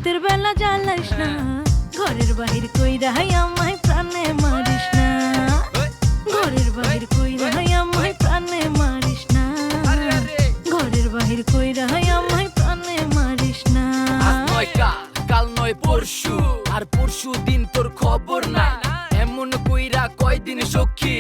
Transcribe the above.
রাতের বেলা জ্বালাইস না, ঘরের বাহির কইরা আমায় প্রাণে মারিস না, ঘরের বাহির কইরা আমায় প্রাণে মারিস না, ঘরের বাহির কইরা আমায় প্রাণে মারিস না। আজ নয় কাল নয় পরশু, আর পরশু দিন তোর খবর নাই, এমন কইরা কয়দিন সখী